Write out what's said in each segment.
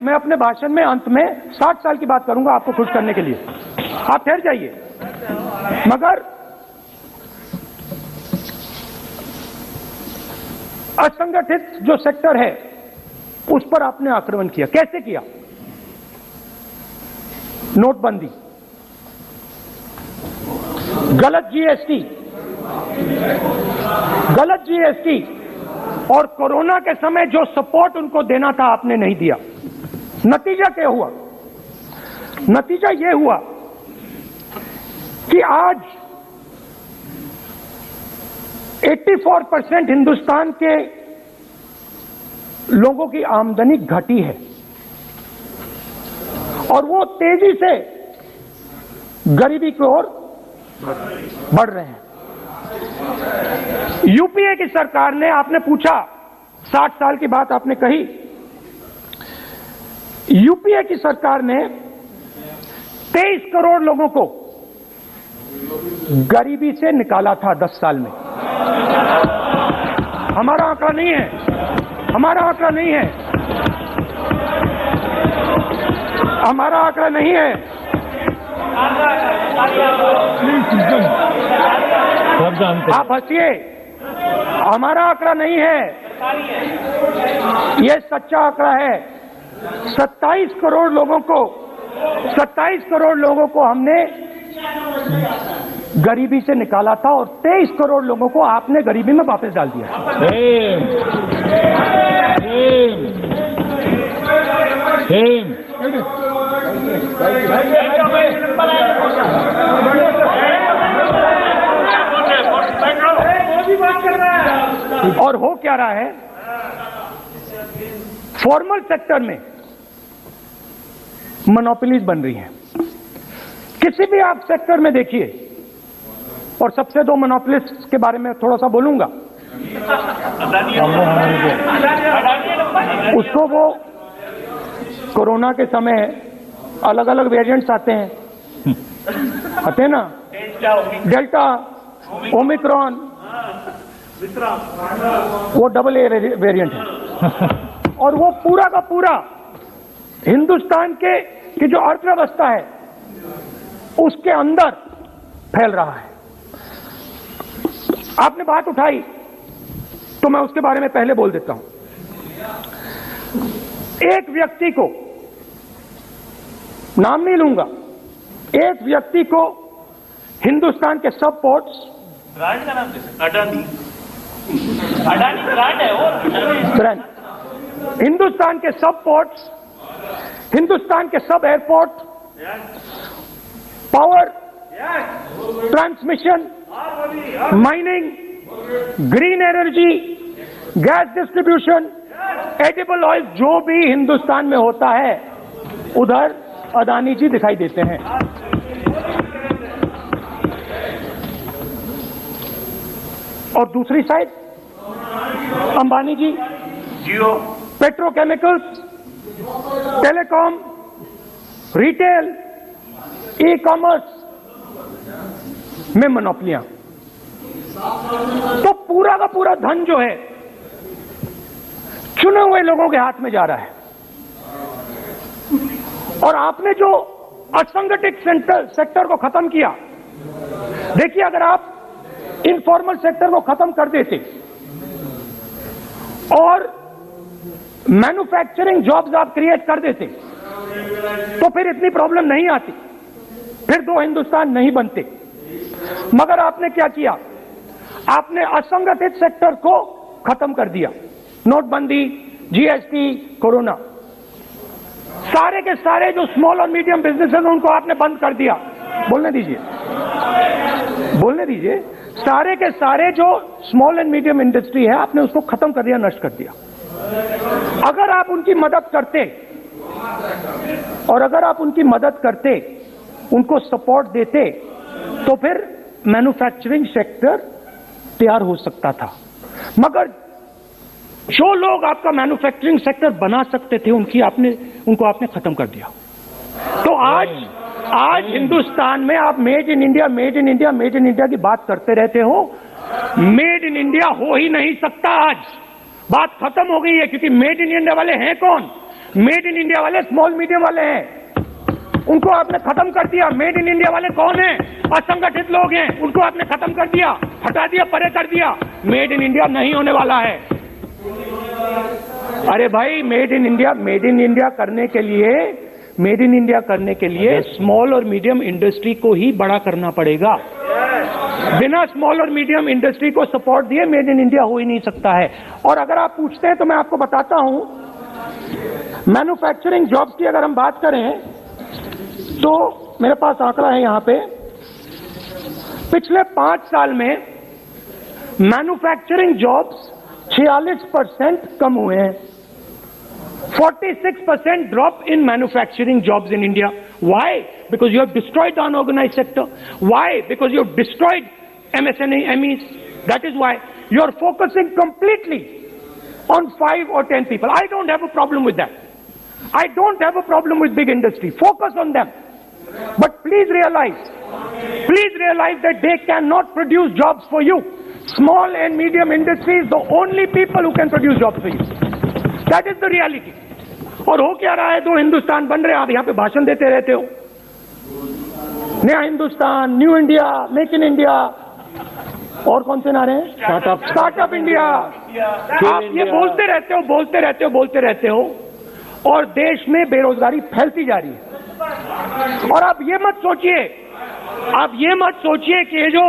मैं अपने भाषण में अंत में 60 साल की बात करूंगा आपको खुश करने के लिए। आप ठहर जाइए। मगर असंगठित जो सेक्टर है उस पर आपने आक्रमण किया। कैसे किया? नोटबंदी, गलत जीएसटी और कोरोना के समय जो सपोर्ट उनको देना था आपने नहीं दिया। नतीजा क्या हुआ? नतीजा यह हुआ कि आज 84% हिंदुस्तान के लोगों की आमदनी घटी है और वो तेजी से गरीबी की ओर बढ़ रहे हैं। यूपीए की सरकार ने, आपने पूछा 60 साल की बात आपने कही, यूपीए की सरकार ने 23 करोड़ लोगों को गरीबी से निकाला था 10 साल में। हमारा आंकड़ा नहीं है, हमारा आंकड़ा नहीं है, हमारा आंकड़ा नहीं है। आप हंसिए, हमारा आंकड़ा नहीं है, यह सच्चा आंकड़ा है। 27 करोड़ लोगों को हमने गरीबी से निकाला था और 23 करोड़ लोगों को आपने गरीबी में वापस डाल दिया। और हो क्या रहा है? फॉर्मल सेक्टर में मोनोपोलीज बन रही हैं। किसी भी आप सेक्टर में देखिए, और सबसे दो मोनोपोलिस्ट के बारे में थोड़ा सा बोलूंगा। उसको वो कोरोना के समय अलग अलग वेरिएंट्स आते हैं ना, डेल्टा, ओमिक्रॉन, वो डबल ए वेरिएंट है और वो पूरा का पूरा हिंदुस्तान की जो अर्थव्यवस्था है उसके अंदर फैल रहा है। आपने बात उठाई तो मैं उसके बारे में पहले बोल देता हूं। एक व्यक्ति को, नाम नहीं लूंगा, एक व्यक्ति को हिंदुस्तान के सब पोर्ट्स, ब्रांड का नाम अडानी ब्रांड है वो, ब्रांड, हिंदुस्तान के सब पोर्ट्स, हिंदुस्तान के सब airport, power, transmission, mining, green energy, gas distribution, edible oil, जो भी हिंदुस्तान में होता है उधर अदानी जी दिखाई देते हैं। और दूसरी side Ambani ji, Jio, petrochemicals, telecom, retail, e commerce में मोनोपोलियां। तो पूरा का पूरा धन जो है चुने हुए लोगों के हाथ में जा रहा है। और आपने जो असंगठित सेक्टर को खत्म किया, देखिए, अगर आप इनफॉर्मल सेक्टर को खत्म कर देते और मैन्युफैक्चरिंग जॉब्स आप क्रिएट कर देते तो फिर इतनी प्रॉब्लम नहीं आती, फिर दो हिंदुस्तान नहीं बनते। मगर आपने क्या किया? आपने असंगठित सेक्टर को खत्म कर दिया। नोटबंदी, जीएसटी, कोरोना, सारे के सारे जो स्मॉल और मीडियम बिजनेसेस हैं उनको आपने बंद कर दिया। बोलने दीजिए, बोलने दीजिए। सारे के सारे जो स्मॉल एंड मीडियम इंडस्ट्री है आपने उसको खत्म कर दिया, नष्ट कर दिया। अगर आप उनकी मदद करते, और अगर आप उनकी मदद करते, उनको सपोर्ट देते, तो फिर मैन्युफैक्चरिंग सेक्टर तैयार हो सकता था। मगर जो लोग आपका मैन्युफैक्चरिंग सेक्टर बना सकते थे उनको आपने खत्म कर दिया। तो आज हिंदुस्तान में आप made in India, made in India, made in India की बात करते रहते हो। मेड इन इंडिया हो ही नहीं सकता। आज बात खत्म हो गई है, क्योंकि मेड इन इंडिया वाले हैं कौन? मेड इन इंडिया वाले स्मॉल मीडियम वाले हैं, उनको आपने खत्म कर दिया। मेड इन इंडिया वाले कौन हैं? असंगठित लोग हैं, उनको आपने खत्म कर दिया, हटा दिया, परे कर दिया। मेड इन इंडिया नहीं होने वाला है। अरे भाई, मेड इन इंडिया करने के लिए स्मॉल और मीडियम इंडस्ट्री को ही बड़ा करना पड़ेगा। बिना स्मॉल और मीडियम इंडस्ट्री को सपोर्ट दिए मेड इन इंडिया हो ही नहीं सकता है। और अगर आप पूछते हैं तो मैं आपको बताता हूं, मैन्युफैक्चरिंग जॉब्स की अगर हम बात करें तो मेरे पास आंकड़ा है यहां पे, पिछले 5 साल में मैन्युफैक्चरिंग जॉब्स 46% कम हुए हैं। 46% drop in manufacturing jobs in India. Why? Because you have destroyed the unorganized sector. Why? Because you have destroyed MSMEs. That is why you are focusing completely on 5 or 10 people. I don't have a problem with that. I don't have a problem with big industry. Focus on them. But please realize that they cannot produce jobs for you. Small and medium industry is the only people who can produce jobs for you. That is the reality. और हो क्या रहा है? 2 हिंदुस्तान बन रहे हैं, आप यहां पे भाषण देते रहते हो, नया Hindustan, new India, make in India, और कौन से नारे हैं? Startup India. आप ये बोलते रहते हो और देश में बेरोजगारी फैलती जा रही है। और आप ये मत सोचिए कि ये जो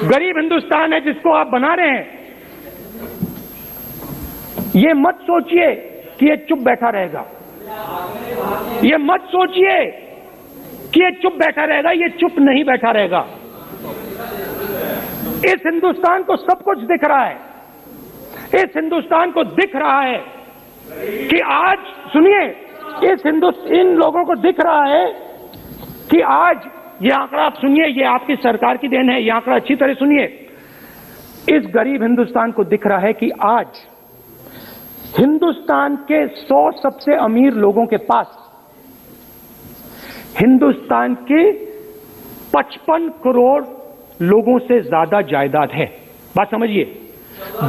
गरीब हिंदुस्तान है जिसको आप बना रहे हैं, ये मत सोचिए कि ये चुप बैठा रहेगा। ये मत सोचिए कि ये चुप बैठा रहेगा, ये चुप नहीं बैठा रहेगा। इस हिंदुस्तान को सब कुछ दिख रहा है। इस हिंदुस्तान को दिख रहा है कि आज, सुनिए, इन लोगों को दिख रहा है कि आज ये आंकड़ा, आप सुनिए, ये आपकी सरकार की देन है, ये आंकड़ा अच्छी तरह सुनिए। इस गरीब हिंदुस्तान को दिख रहा है कि आज हिंदुस्तान के 100 सबसे अमीर लोगों के पास हिंदुस्तान के 55 करोड़ लोगों से ज्यादा जायदाद है। बात समझिए,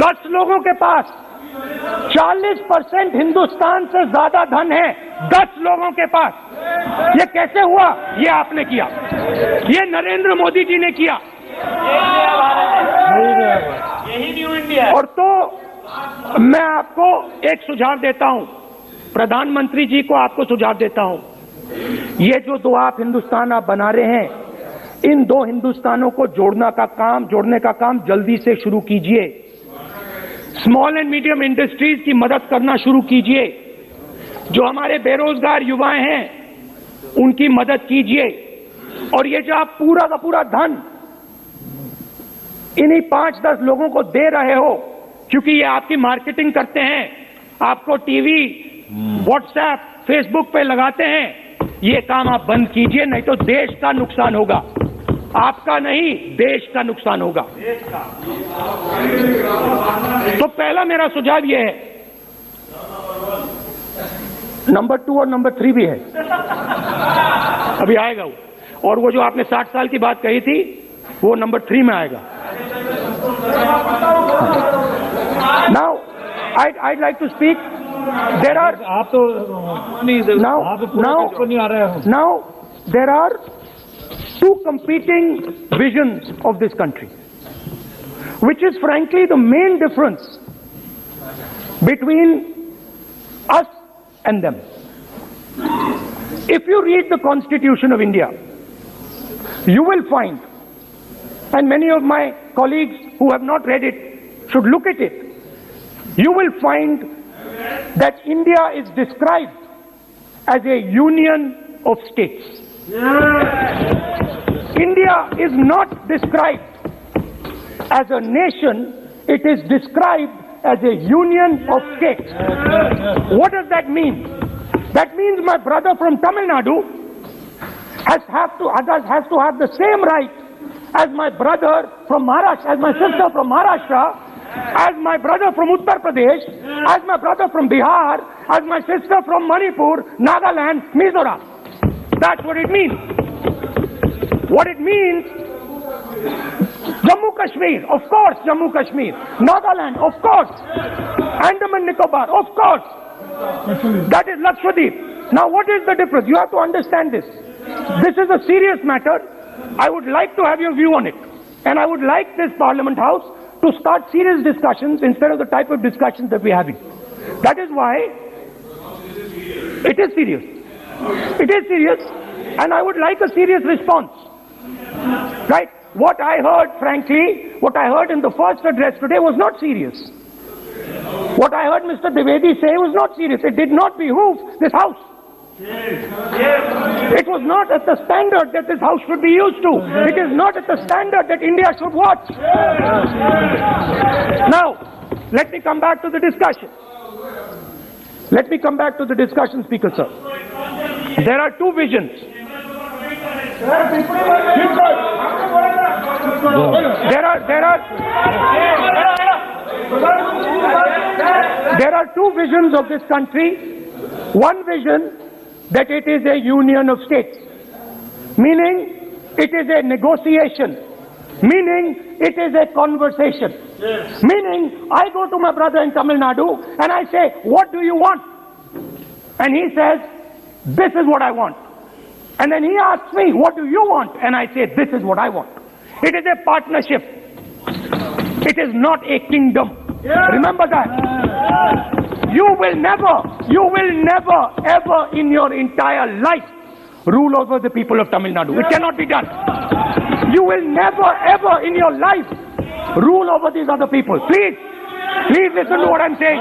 10 लोगों के पास 40% हिंदुस्तान से ज्यादा धन है। 10 लोगों के पास। ये कैसे हुआ? ये आपने किया, ये नरेंद्र मोदी जी ने किया। यही न्यू इंडिया। और तो मैं आपको एक सुझाव देता हूं, प्रधानमंत्री जी को आपको सुझाव देता हूं, ये जो 2 आप हिंदुस्तान आप बना रहे हैं, इन 2 हिंदुस्तानों को जोड़ने का काम जल्दी से शुरू कीजिए। स्मॉल एंड मीडियम इंडस्ट्रीज की मदद करना शुरू कीजिए। जो हमारे बेरोजगार युवाएं हैं उनकी मदद कीजिए। और ये जो आप पूरा का पूरा धन इन्हीं 5-10 लोगों को दे रहे हो, क्योंकि ये आपकी मार्केटिंग करते हैं, आपको टीवी, व्हाट्सएप, फेसबुक पे लगाते हैं, ये काम आप बंद कीजिए, नहीं तो देश का नुकसान होगा। आपका नहीं, देश का नुकसान होगा। तो पहला मेरा सुझाव ये है। नंबर 2 और नंबर 3 भी है, अभी आएगा वो। और वो जो आपने 60 साल की बात कही थी, वो नंबर 3 में आएगा। Now, I'd like to speak. There are now there are 2 competing visions of this country, which is frankly the main difference between us and them. If you read the Constitution of India, you will find, and many of my colleagues who have not read it should look at it, you will find that India is described as a union of states. India is not described as a nation, it is described as a union of states. What does that mean? That means my brother from Tamil Nadu has to have the same right as my brother from Maharashtra, as my sister from Maharashtra, as my brother from Uttar Pradesh, as my brother from Bihar, as my sister from Manipur, Nagaland, Mizoram. That's what it means. What it means, Jammu Kashmir, of course, Jammu Kashmir, Nagaland, of course, Andaman Nicobar, of course, That is Lakshadweep. Now what is the difference? You have to understand this. This is a serious matter. I would like to have your view on it. And I would like this Parliament House to start serious discussions instead of the type of discussions that we're having. That is why it is serious. It is serious, and I would like a serious response. Right? What I heard, frankly, what I heard in the first address today was not serious. What I heard Mr. Dwivedi say was not serious. It did not behoove this House. It was not at the standard that this House should be used to. It is not at the standard that India should watch. Now, let me come back to the discussion. Let me come back to the discussion, Speaker, sir. There are two visions. There are two visions of this country. One vision that it is a union of states, meaning it is a negotiation, meaning it is a conversation, meaning I go to my brother in Tamil Nadu and I say, what do you want? And he says, this is what I want. And then he asks me, what do you want? And I say, this is what I want. It is a partnership. It is not a kingdom. Remember that. You will never, ever in your entire life rule over the people of Tamil Nadu. It cannot be done. You will never, ever in your life rule over these other people. Please listen to what I'm saying.